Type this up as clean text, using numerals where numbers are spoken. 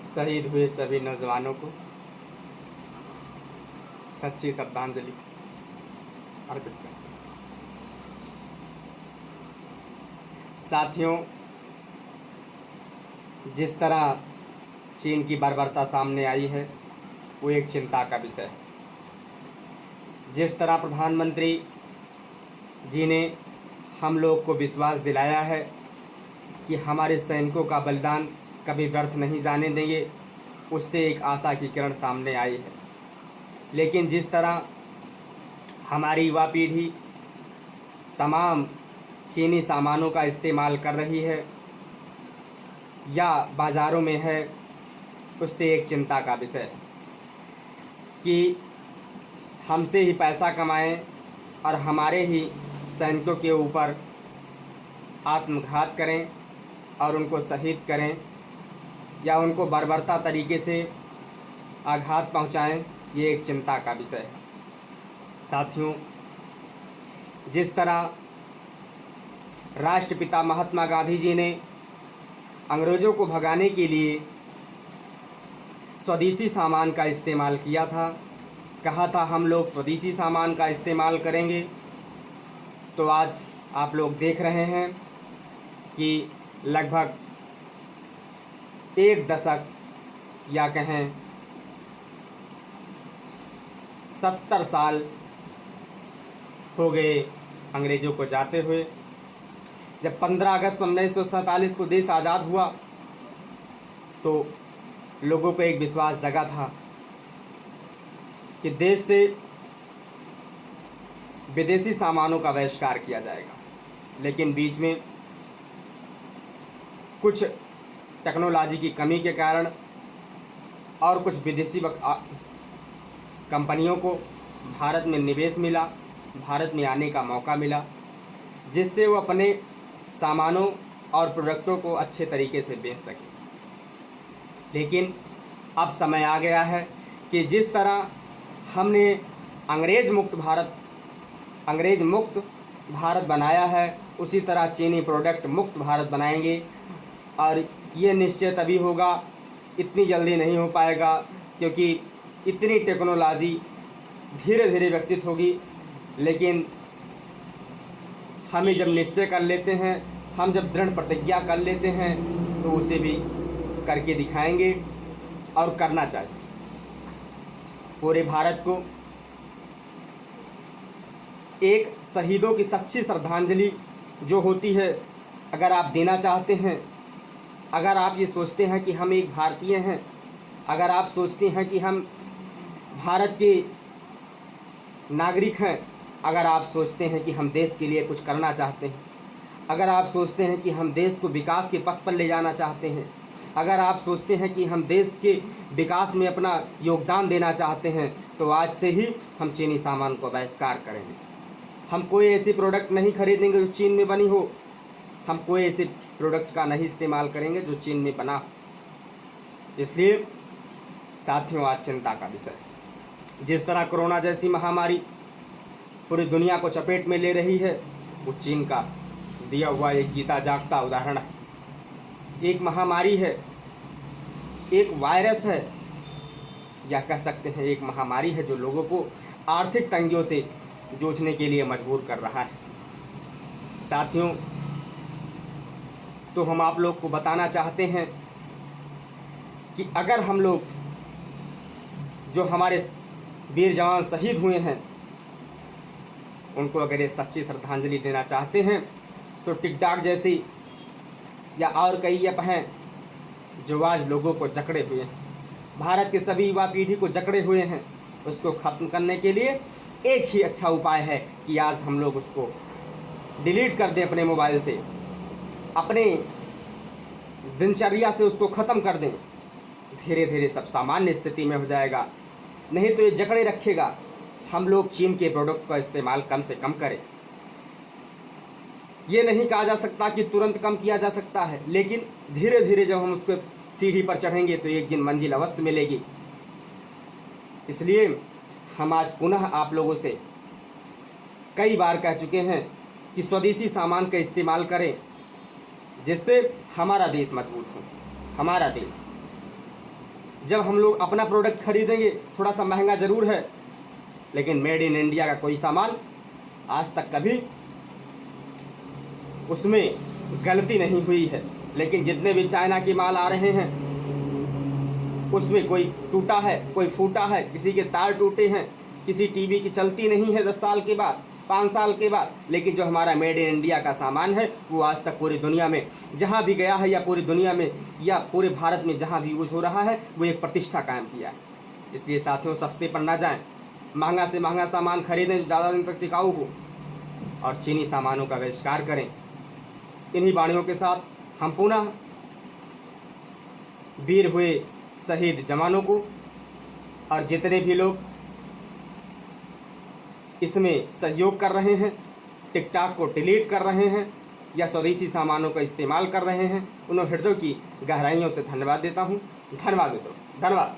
शहीद हुए सभी नौजवानों को सच्ची श्रद्धांजलि अर्पित करते हैं। साथियों, जिस तरह चीन की बर्बरता सामने आई है वो एक चिंता का विषय है। जिस तरह प्रधानमंत्री जी ने हम लोग को विश्वास दिलाया है कि हमारे सैनिकों का बलिदान कभी व्यर्थ नहीं जाने देंगे, उससे एक आशा की किरण सामने आई है। लेकिन जिस तरह हमारी युवा पीढ़ी तमाम चीनी सामानों का इस्तेमाल कर रही है या बाज़ारों में है, उससे एक चिंता का विषय है कि हमसे ही पैसा कमाएं और हमारे ही सैनिकों के ऊपर आत्मघात करें और उनको शहीद करें या उनको बर्बरता तरीके से आघात पहुंचाएं, ये एक चिंता का विषय है। साथियों, जिस तरह राष्ट्रपिता महात्मा गांधी जी ने अंग्रेज़ों को भगाने के लिए स्वदेशी सामान का इस्तेमाल किया था, कहा था हम लोग स्वदेशी सामान का इस्तेमाल करेंगे, तो आज आप लोग देख रहे हैं कि लगभग एक दशक या कहें 70 साल हो गए अंग्रेज़ों को जाते हुए। जब 15 अगस्त 1947 को देश आज़ाद हुआ तो लोगों को एक विश्वास जगा था कि देश से विदेशी सामानों का बहिष्कार किया जाएगा। लेकिन बीच में कुछ टेक्नोलॉजी की कमी के कारण और कुछ विदेशी कंपनियों को भारत में निवेश मिला, भारत में आने का मौका मिला, जिससे वो अपने सामानों और प्रोडक्टों को अच्छे तरीके से बेच सके। लेकिन अब समय आ गया है कि जिस तरह हमने अंग्रेज़ मुक्त भारत बनाया है, उसी तरह चीनी प्रोडक्ट मुक्त भारत बनाएंगे। और ये निश्चय तभी होगा, इतनी जल्दी नहीं हो पाएगा, क्योंकि इतनी टेक्नोलॉजी धीरे धीरे विकसित होगी। लेकिन हमें जब निश्चय कर लेते हैं, हम जब दृढ़ प्रतिज्ञा कर लेते हैं, तो उसे भी करके दिखाएंगे और करना चाहिए। पूरे भारत को एक शहीदों की सच्ची श्रद्धांजलि जो होती है, अगर आप देना चाहते हैं, अगर आप ये सोचते हैं कि हम एक भारतीय हैं, अगर आप सोचते हैं कि हम भारत के नागरिक हैं, अगर आप सोचते हैं कि हम देश के लिए कुछ करना चाहते हैं, अगर आप सोचते हैं कि हम देश को विकास के पथ पर ले जाना चाहते हैं, अगर आप सोचते हैं कि हम देश के विकास में अपना योगदान देना चाहते हैं, तो आज से ही हम चीनी सामान को बहिष्कार करेंगे। हम कोई ऐसी प्रोडक्ट नहीं खरीदेंगे जो चीन में बनी हो, हम कोई ऐसे प्रोडक्ट का नहीं इस्तेमाल करेंगे जो चीन में बना हो। इसलिए साथियों, आज चिंता का विषय है। जिस तरह कोरोना जैसी महामारी पूरी दुनिया को चपेट में ले रही है, वो चीन का दिया हुआ एक जीता जागता उदाहरण है। एक महामारी है, एक वायरस है, या कह सकते हैं एक महामारी है जो लोगों को आर्थिक तंगियों से जूझने के लिए मजबूर कर रहा है। साथियों, तो हम आप लोग को बताना चाहते हैं कि अगर हम लोग जो हमारे वीर जवान शहीद हुए हैं, उनको अगर ये सच्ची श्रद्धांजलि देना चाहते हैं, तो टिकटॉक जैसी या और कई ऐप हैं जो आज लोगों को जकड़े हुए हैं, भारत के सभी युवा पीढ़ी को जकड़े हुए हैं। उसको ख़त्म करने के लिए एक ही अच्छा उपाय है कि आज हम लोग उसको डिलीट कर दें अपने मोबाइल से, अपने दिनचर्या से उसको ख़त्म कर दें। धीरे धीरे सब सामान्य स्थिति में हो जाएगा, नहीं तो ये जकड़े रखेगा। हम लोग चीन के प्रोडक्ट का इस्तेमाल कम से कम करें। ये नहीं कहा जा सकता कि तुरंत कम किया जा सकता है, लेकिन धीरे धीरे जब हम उसको सीढ़ी पर चढ़ेंगे तो एक दिन मंजिल अवश्य मिलेगी। इसलिए हम आज पुनः आप लोगों से कई बार कह चुके हैं कि स्वदेशी सामान का इस्तेमाल करें, जिससे हमारा देश मजबूत हो, हमारा देश जब हम लोग अपना प्रोडक्ट खरीदेंगे थोड़ा सा महंगा ज़रूर है, लेकिन मेड इन इंडिया का कोई सामान आज तक कभी उसमें गलती नहीं हुई है। लेकिन जितने भी चाइना के माल आ रहे हैं उसमें कोई टूटा है, कोई फूटा है, किसी के तार टूटे हैं, किसी टीवी की चलती नहीं है 10 साल के बाद, 5 साल के बाद। लेकिन जो हमारा मेड इन इंडिया का सामान है वो आज तक पूरी दुनिया में जहाँ भी गया है, या पूरी दुनिया में या पूरे भारत में जहाँ भी यूज़ हो रहा है, वो एक प्रतिष्ठा कायम किया है। इसलिए साथियों, सस्ते पर ना जाएं, महंगा से महंगा सामान खरीदें जो ज़्यादा दिन तक टिकाऊ हो, और चीनी सामानों का बहिष्कार करें। इन्हीं वाणियों के साथ हम पुनः वीर हुए शहीद जवानों को और जितने भी लोग इसमें सहयोग कर रहे हैं, टिकटॉक को डिलीट कर रहे हैं या स्वदेशी सामानों का इस्तेमाल कर रहे हैं, उन्हें हृदय की गहराइयों से धन्यवाद देता हूँ। धन्यवाद मित्रों, धन्यवाद।